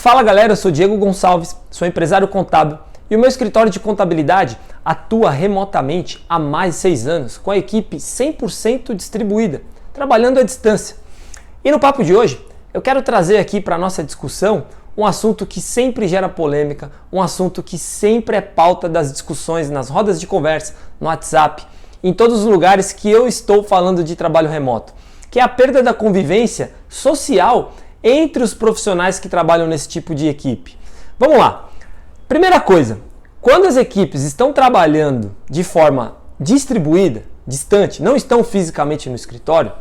Fala galera, eu sou Diego Gonçalves, sou empresário contábil e o meu escritório de contabilidade atua remotamente há mais de 6 anos com a equipe 100% distribuída, trabalhando à distância. E no papo de hoje eu quero trazer aqui para a nossa discussão um assunto que sempre gera polêmica, um assunto que sempre é pauta das discussões nas rodas de conversa, no WhatsApp, em todos os lugares que eu estou falando de trabalho remoto, que é a perda da convivência social entre os profissionais que trabalham nesse tipo de equipe. Vamos lá. Primeira coisa, quando as equipes estão trabalhando de forma distribuída, distante, não estão fisicamente no escritório,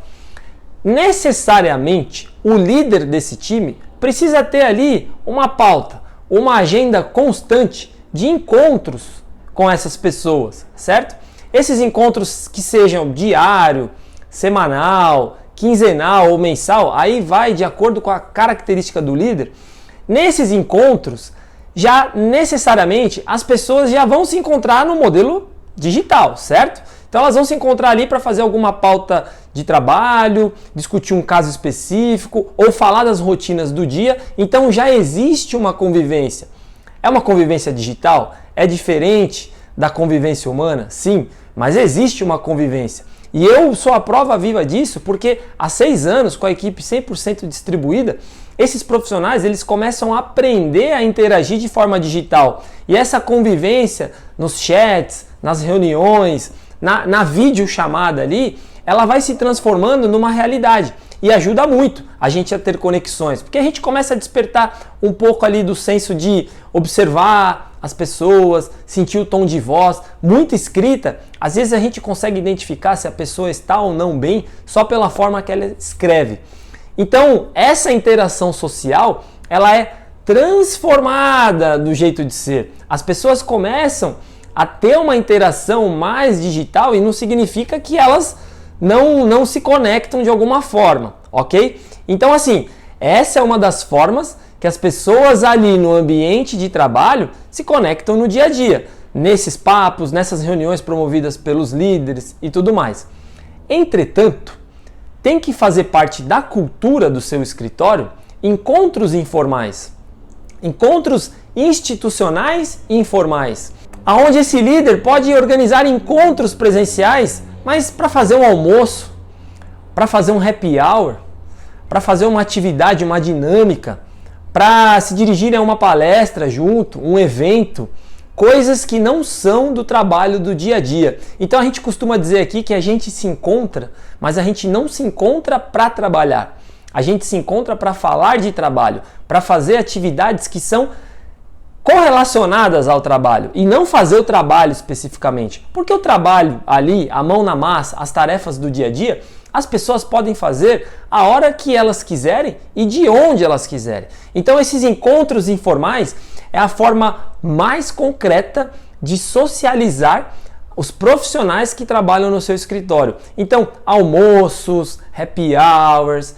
necessariamente o líder desse time precisa ter ali uma pauta, uma agenda constante de encontros com essas pessoas, certo? Esses encontros que sejam diário, semanal, quinzenal ou mensal, aí vai de acordo com a característica do líder. Nesses encontros, já necessariamente as pessoas já vão se encontrar no modelo digital, certo? Então elas vão se encontrar ali para fazer alguma pauta de trabalho, discutir um caso específico ou falar das rotinas do dia. Então já existe uma convivência. É uma convivência digital? É diferente da convivência humana? Sim, mas existe uma convivência. E eu sou a prova viva disso porque há 6 anos, com a equipe 100% distribuída, esses profissionais eles começam a aprender a interagir de forma digital. E essa convivência nos chats, nas reuniões, na videochamada ali, ela vai se transformando numa realidade. E ajuda muito a gente a ter conexões, porque a gente começa a despertar um pouco ali do senso de observar as pessoas, sentir o tom de voz. Muita escrita, às vezes a gente consegue identificar se a pessoa está ou não bem só pela forma que ela escreve. Então, essa interação social, ela é transformada do jeito de ser. As pessoas começam a ter uma interação mais digital e não significa que elas não se conectam de alguma forma, ok? Então, assim, essa é uma das formas que as pessoas ali no ambiente de trabalho se conectam no dia a dia, nesses papos, nessas reuniões promovidas pelos líderes e tudo mais. Entretanto, tem que fazer parte da cultura do seu escritório encontros informais, encontros institucionais e informais, aonde esse líder pode organizar encontros presenciais, mas para fazer um almoço, para fazer um happy hour, para fazer uma atividade, uma dinâmica, para se dirigirem a uma palestra junto, um evento, coisas que não são do trabalho do dia a dia. Então a gente costuma dizer aqui que a gente se encontra, mas a gente não se encontra para trabalhar. A gente se encontra para falar de trabalho, para fazer atividades que são correlacionadas ao trabalho e não fazer o trabalho especificamente. Porque o trabalho ali, a mão na massa, as tarefas do dia a dia, as pessoas podem fazer a hora que elas quiserem e de onde elas quiserem. Então esses encontros informais é a forma mais concreta de socializar os profissionais que trabalham no seu escritório. Então almoços, happy hours,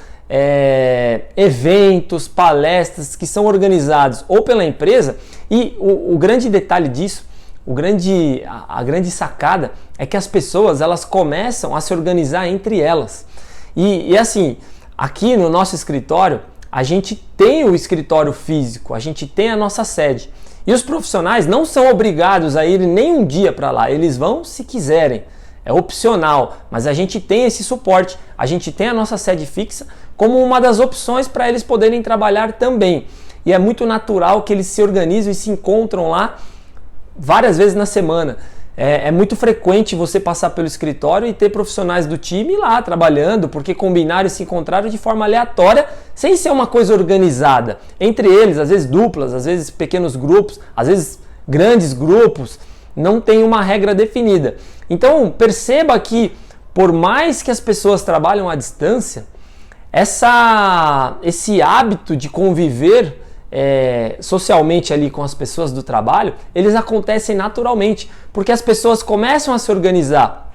eventos, palestras que são organizados ou pela empresa. E o grande detalhe disso, a grande sacada é que as pessoas elas começam a se organizar entre elas. E assim, aqui no nosso escritório, a gente tem o escritório físico, a gente tem a nossa sede. E os profissionais não são obrigados a ir nem um dia para lá, eles vão se quiserem. É opcional, mas a gente tem esse suporte, a gente tem a nossa sede fixa como uma das opções para eles poderem trabalhar também. E é muito natural que eles se organizem e se encontram lá várias vezes na semana. É muito frequente você passar pelo escritório e ter profissionais do time lá trabalhando, porque combinaram e se encontraram de forma aleatória, sem ser uma coisa organizada. Entre eles, às vezes duplas, às vezes pequenos grupos, às esse grandes grupos, não tem uma regra definida. Então perceba que, por mais que as pessoas trabalham à distância, esse hábito de conviver socialmente ali com as pessoas do trabalho, eles acontecem naturalmente, porque as pessoas começam a se organizar.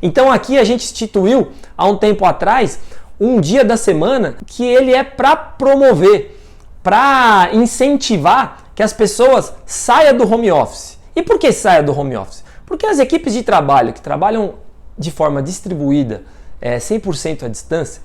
Então aqui a gente instituiu, há um tempo atrás, um dia da semana que ele é para promover, para incentivar que as pessoas saiam do home office. E por que saia do home office? Porque as equipes de trabalho que trabalham de forma distribuída, 100% à distância,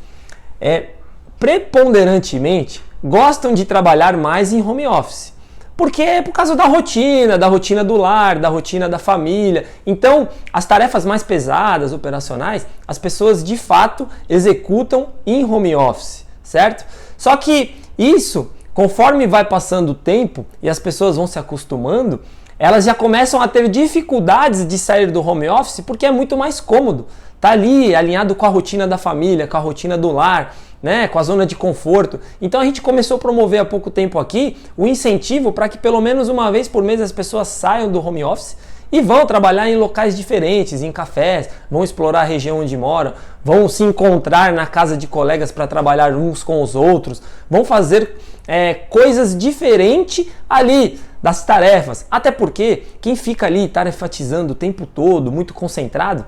preponderantemente gostam de trabalhar mais em home office. Porque é por causa da rotina do lar, da rotina da família. Então, as tarefas mais pesadas, operacionais, as pessoas de fato executam em home office, certo? Só que isso, conforme vai passando o tempo e as pessoas vão se acostumando, elas já começam a ter dificuldades de sair do home office porque é muito mais cômodo. Tá ali alinhado com a rotina da família, com a rotina do lar, né, com a zona de conforto. Então a gente começou a promover há pouco tempo aqui o incentivo para que pelo menos uma vez por mês as pessoas saiam do home office e vão trabalhar em locais diferentes, em cafés, vão explorar a região onde moram, vão se encontrar na casa de colegas para trabalhar uns com os outros, vão fazer coisas diferentes ali das tarefas. Até porque quem fica ali tarefatizando o tempo todo, muito concentrado,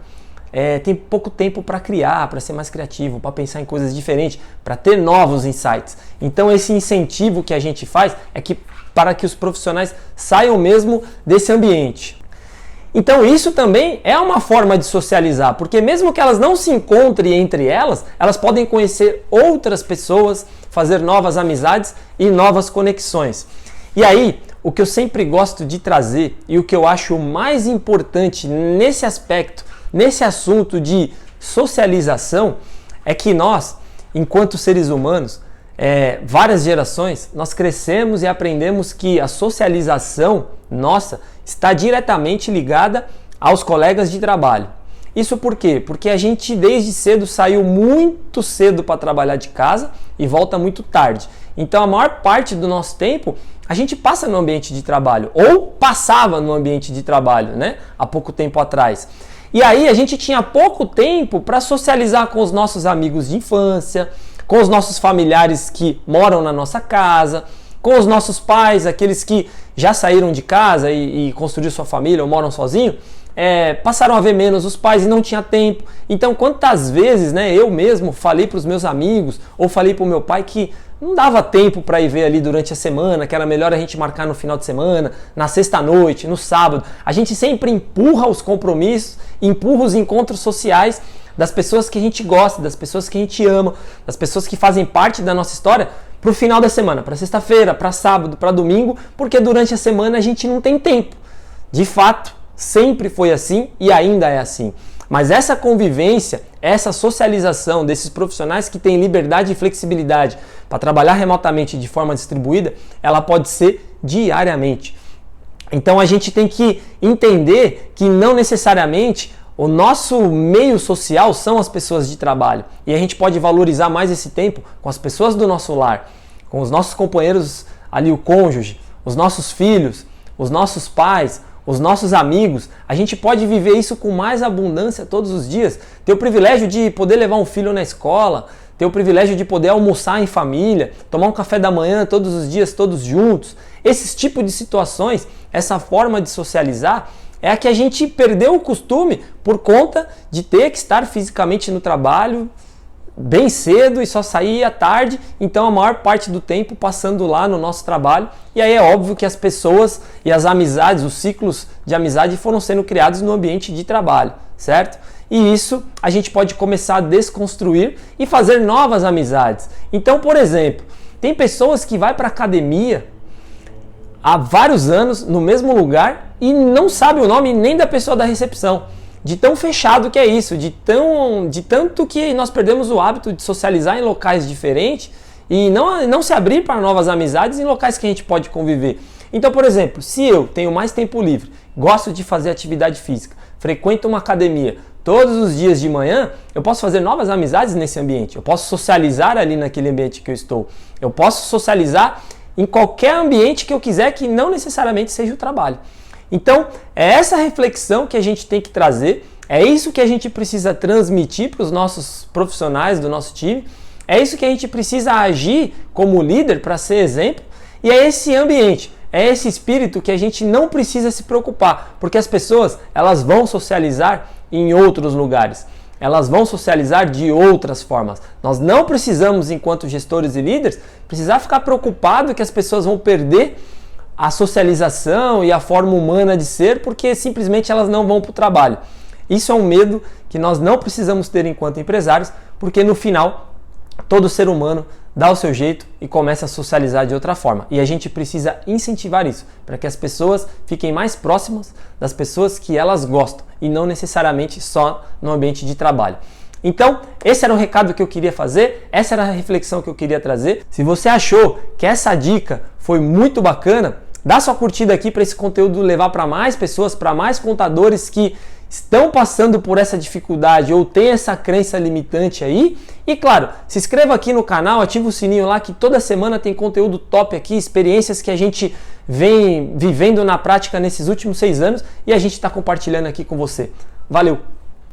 tem pouco tempo para criar, para ser mais criativo, para pensar em coisas diferentes, para ter novos insights. Então esse incentivo que a gente faz é para que os profissionais saiam mesmo desse ambiente. Então isso também é uma forma de socializar, porque mesmo que elas não se encontrem entre elas, elas podem conhecer outras pessoas, fazer novas amizades e novas conexões. E aí, o que eu sempre gosto de trazer e o que eu acho mais importante nesse aspecto, nesse assunto de socialização, é que nós, enquanto seres humanos, várias gerações, nós crescemos e aprendemos que a socialização nossa está diretamente ligada aos colegas de trabalho. Isso por quê? Porque a gente desde cedo saiu muito cedo para trabalhar de casa e volta muito tarde. Então a maior parte do nosso tempo a gente passa no ambiente de trabalho, ou passava no ambiente de trabalho, né? Há pouco tempo atrás. E aí a gente tinha pouco tempo para socializar com os nossos amigos de infância, com os nossos familiares que moram na nossa casa, com os nossos pais, aqueles que já saíram de casa e construíram sua família ou moram sozinhos, passaram a ver menos os pais e não tinha tempo. Então quantas vezes, né, eu mesmo falei para os meus amigos ou falei para o meu pai que não dava tempo para ir ver ali durante a semana, que era melhor a gente marcar no final de semana, na sexta-noite, no sábado. A gente sempre empurra os compromissos, empurra os encontros sociais das pessoas que a gente gosta, das pessoas que a gente ama, das pessoas que fazem parte da nossa história para o final da semana, para sexta-feira, para sábado, para domingo, porque durante a semana a gente não tem tempo. De fato, sempre foi assim e ainda é assim. Mas essa convivência, essa socialização desses profissionais que têm liberdade e flexibilidade para trabalhar remotamente de forma distribuída, ela pode ser diariamente. Então a gente tem que entender que não necessariamente o nosso meio social são as pessoas de trabalho. E a gente pode valorizar mais esse tempo com as pessoas do nosso lar, com os nossos companheiros ali, o cônjuge, os nossos filhos, os nossos pais, os nossos amigos. A gente pode viver isso com mais abundância todos os dias. Ter o privilégio de poder levar um filho na escola, ter o privilégio de poder almoçar em família, tomar um café da manhã todos os dias, todos juntos. Esses tipos de situações, essa forma de socializar, é a que a gente perdeu o costume por conta de ter que estar fisicamente no trabalho bem cedo e só sair à tarde, então a maior parte do tempo passando lá no nosso trabalho. E aí é óbvio que as pessoas e as amizades, os ciclos de amizade foram sendo criados no ambiente de trabalho, certo? E isso a gente pode começar a desconstruir e fazer novas amizades. Então, por exemplo, tem pessoas que vão para academia há vários anos no mesmo lugar e não sabe o nome nem da pessoa da recepção. De tão fechado que é isso, de tanto que nós perdemos o hábito de socializar em locais diferentes e não se abrir para novas amizades em locais que a gente pode conviver. Então, por exemplo, se eu tenho mais tempo livre, gosto de fazer atividade física, frequento uma academia todos os dias de manhã, eu posso fazer novas amizades nesse ambiente, eu posso socializar ali naquele ambiente que eu estou, eu posso socializar em qualquer ambiente que eu quiser que não necessariamente seja o trabalho. Então, é essa reflexão que a gente tem que trazer, é isso que a gente precisa transmitir para os nossos profissionais do nosso time, é isso que a gente precisa agir como líder para ser exemplo, e é esse ambiente, é esse espírito que a gente não precisa se preocupar, porque as pessoas, elas vão socializar em outros lugares, elas vão socializar de outras formas. Nós não precisamos, enquanto gestores e líderes, precisar ficar preocupado que as pessoas vão perder a socialização e a forma humana de ser, porque simplesmente elas não vão para o trabalho. Isso é um medo que nós não precisamos ter enquanto empresários, porque no final, todo ser humano dá o seu jeito e começa a socializar de outra forma. E a gente precisa incentivar isso, para que as pessoas fiquem mais próximas das pessoas que elas gostam e não necessariamente só no ambiente de trabalho. Então, esse era o recado que eu queria fazer, essa era a reflexão que eu queria trazer. Se você achou que essa dica foi muito bacana, dá sua curtida aqui para esse conteúdo levar para mais pessoas, para mais contadores que estão passando por essa dificuldade ou tem essa crença limitante aí. E claro, se inscreva aqui no canal, ativa o sininho lá que toda semana tem conteúdo top aqui, experiências que a gente vem vivendo na prática nesses últimos 6 anos e a gente está compartilhando aqui com você. Valeu!